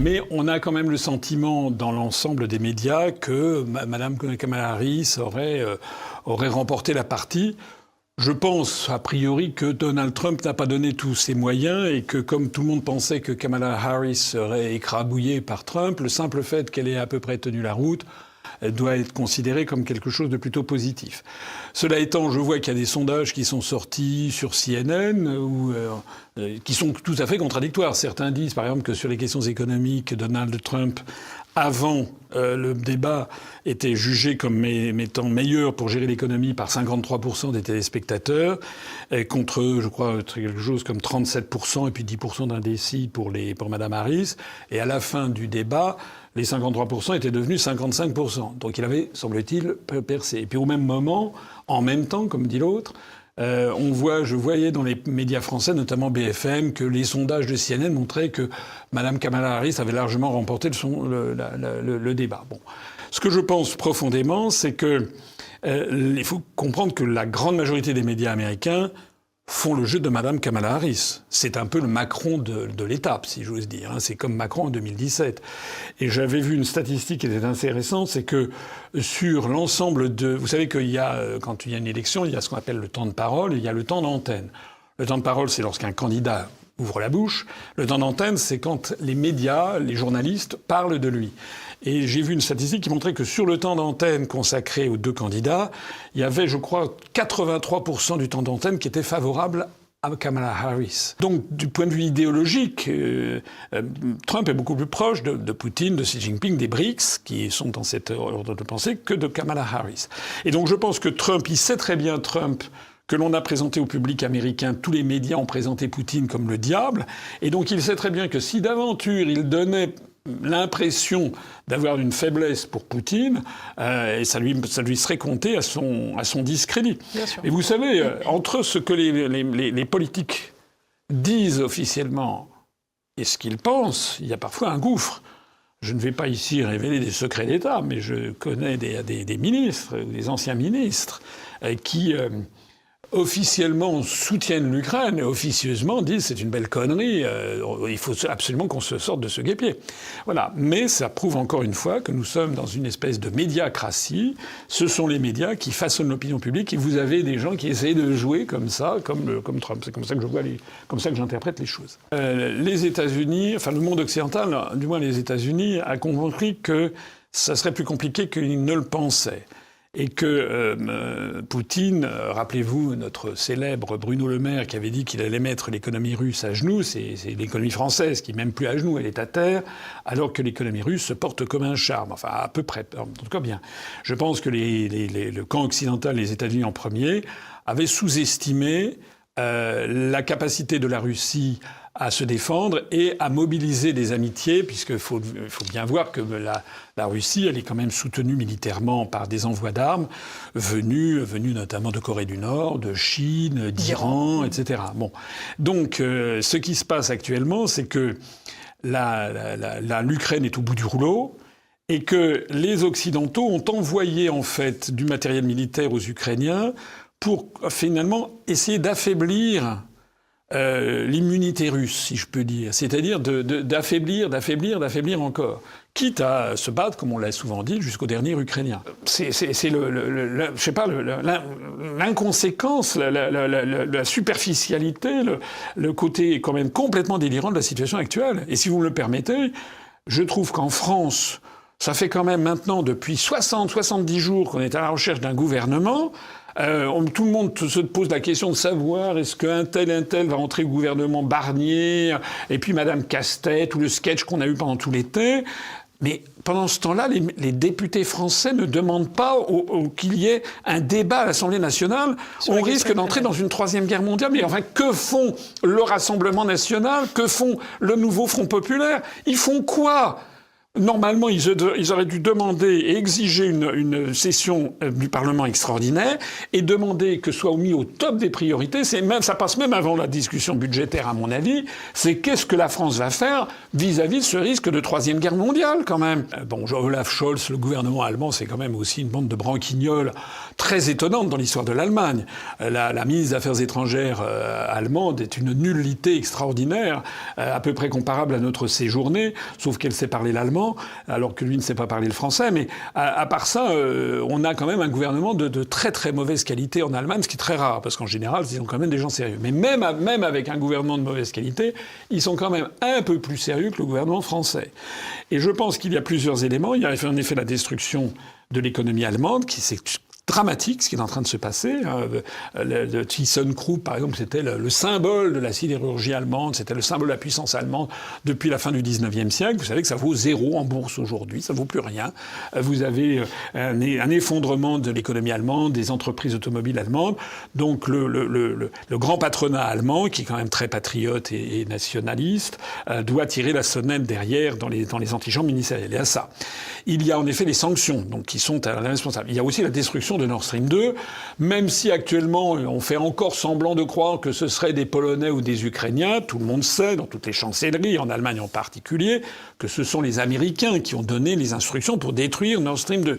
Mais on a quand même le sentiment dans l'ensemble des médias que Mme Kamala Harris aurait remporté la partie. Je pense, a priori, que Donald Trump n'a pas donné tous ses moyens et que, comme tout le monde pensait que Kamala Harris serait écrabouillée par Trump, le simple fait qu'elle ait à peu près tenu la route doit être considéré comme quelque chose de plutôt positif. Cela étant, je vois qu'il y a des sondages qui sont sortis sur CNN qui sont tout à fait contradictoires. Certains disent, par exemple, que sur les questions économiques, Donald Trump, avant le débat, était jugé comme étant meilleur pour gérer l'économie par 53% des téléspectateurs, contre, je crois, quelque chose comme 37% et puis 10% d'indécis pour Mme Harris. Et à la fin du débat, les 53% étaient devenus 55%. Donc il avait, semble-t-il, percé. Et puis au même moment, en même temps, comme dit l'autre, je voyais dans les médias français, notamment BFM, que les sondages de CNN montraient que Mme Kamala Harris avait largement remporté le débat. Bon. Ce que je pense profondément, c'est que il faut comprendre que la grande majorité des médias américains font le jeu de Mme Kamala Harris. C'est un peu le Macron de l'étape, si j'ose dire. C'est comme Macron en 2017. Et j'avais vu une statistique qui était intéressante, c'est que sur l'ensemble de... Vous savez qu'il y a, quand il y a une élection, il y a ce qu'on appelle le temps de parole et il y a le temps d'antenne. Le temps de parole, c'est lorsqu'un candidat ouvre la bouche. Le temps d'antenne, c'est quand les médias, les journalistes parlent de lui. Et j'ai vu une statistique qui montrait que sur le temps d'antenne consacré aux deux candidats, il y avait, je crois, 83% du temps d'antenne qui était favorable à Kamala Harris. Donc, du point de vue idéologique, Trump est beaucoup plus proche de Poutine, de Xi Jinping, des BRICS, qui sont dans cet ordre de pensée, que de Kamala Harris. Et donc, je pense que Trump, il sait très bien, que l'on a présenté au public américain, tous les médias ont présenté Poutine comme le diable. Et donc, il sait très bien que si d'aventure il donnait l'impression d'avoir une faiblesse pour Poutine, et ça lui serait compté à son discrédit. Et vous savez, entre ce que les politiques disent officiellement et ce qu'ils pensent, il y a parfois un gouffre. Je ne vais pas ici révéler des secrets d'État, mais je connais des ministres, des anciens ministres, qui officiellement soutiennent l'Ukraine et officieusement disent c'est une belle connerie, il faut absolument qu'on se sorte de ce guêpier. Voilà. Mais ça prouve encore une fois que nous sommes dans une espèce de médiacratie. Ce sont les médias qui façonnent l'opinion publique et vous avez des gens qui essayent de jouer comme ça, comme Trump. C'est comme ça que je vois comme ça que j'interprète les choses. Les États-Unis, enfin le monde occidental, du moins les États-Unis, a compris que ça serait plus compliqué qu'ils ne le pensaient. Et que Poutine, rappelez-vous notre célèbre Bruno Le Maire qui avait dit qu'il allait mettre l'économie russe à genoux, c'est l'économie française qui n'est même plus à genoux, elle est à terre, alors que l'économie russe se porte comme un charme, enfin à peu près, en tout cas bien. Je pense que le camp occidental, les États-Unis en premier, avaient sous-estimé la capacité de la Russie à se défendre et à mobiliser des amitiés, puisqu'il faut bien voir que la Russie, elle est quand même soutenue militairement par des envois d'armes venus notamment de Corée du Nord, de Chine, d'Iran, etc. Bon. Donc, ce qui se passe actuellement, c'est que l'Ukraine est au bout du rouleau et que les Occidentaux ont envoyé, en fait, du matériel militaire aux Ukrainiens pour, finalement, essayer d'affaiblir l'immunité russe, si je peux dire, c'est-à-dire d'affaiblir encore, quitte à se battre, comme on l'a souvent dit, jusqu'au dernier Ukrainien. C'est je sais pas, l'inconséquence, la superficialité, le côté quand même complètement délirant de la situation actuelle. Et si vous me le permettez, je trouve qu'en France, ça fait quand même maintenant depuis 70 jours qu'on est à la recherche d'un gouvernement. Tout le monde se pose la question de savoir est-ce qu'un tel va entrer au gouvernement Barnier, et puis Madame Castex, ou le sketch qu'on a eu pendant tout l'été. Mais pendant ce temps-là, les députés français ne demandent pas qu'il y ait un débat à l'Assemblée nationale. On risque d'entrer dans une troisième guerre mondiale. Mais enfin, que font le Rassemblement national? Que font le nouveau Front populaire? Ils font quoi? Normalement, ils auraient dû demander et exiger une session du Parlement extraordinaire et demander que soit mis au top des priorités. Ça passe même avant la discussion budgétaire, à mon avis. C'est qu'est-ce que la France va faire vis-à-vis de ce risque de troisième guerre mondiale, quand même. Bon, Olaf Scholz, le gouvernement allemand, c'est quand même aussi une bande de branquignoles très étonnante dans l'histoire de l'Allemagne. La ministre des Affaires étrangères allemande est une nullité extraordinaire, à peu près comparable à notre séjournée, sauf qu'elle sait parler l'allemand, alors que lui ne sait pas parler le français. Mais à part ça, on a quand même un gouvernement de très très mauvaise qualité en Allemagne, ce qui est très rare, parce qu'en général, ils ont quand même des gens sérieux. Mais même avec un gouvernement de mauvaise qualité, ils sont quand même un peu plus sérieux que le gouvernement français. Et je pense qu'il y a plusieurs éléments. Il y a en effet la destruction de l'économie allemande, qui s'est dramatique, ce qui est en train de se passer. Le ThyssenKrupp, par exemple, c'était le symbole de la sidérurgie allemande, c'était le symbole de la puissance allemande depuis la fin du 19e siècle. Vous savez que ça vaut zéro en bourse aujourd'hui, ça ne vaut plus rien. Vous avez un effondrement de l'économie allemande, des entreprises automobiles allemandes. Donc le grand patronat allemand, qui est quand même très patriote et nationaliste, doit tirer la sonnette derrière dans les antichambres ministérielles. Et à ça, il y a en effet les sanctions, donc qui sont responsables. Il y a aussi la destruction de Nord Stream 2, même si actuellement on fait encore semblant de croire que ce seraient des Polonais ou des Ukrainiens. Tout le monde sait, dans toutes les chancelleries, en Allemagne en particulier, que ce sont les Américains qui ont donné les instructions pour détruire Nord Stream 2.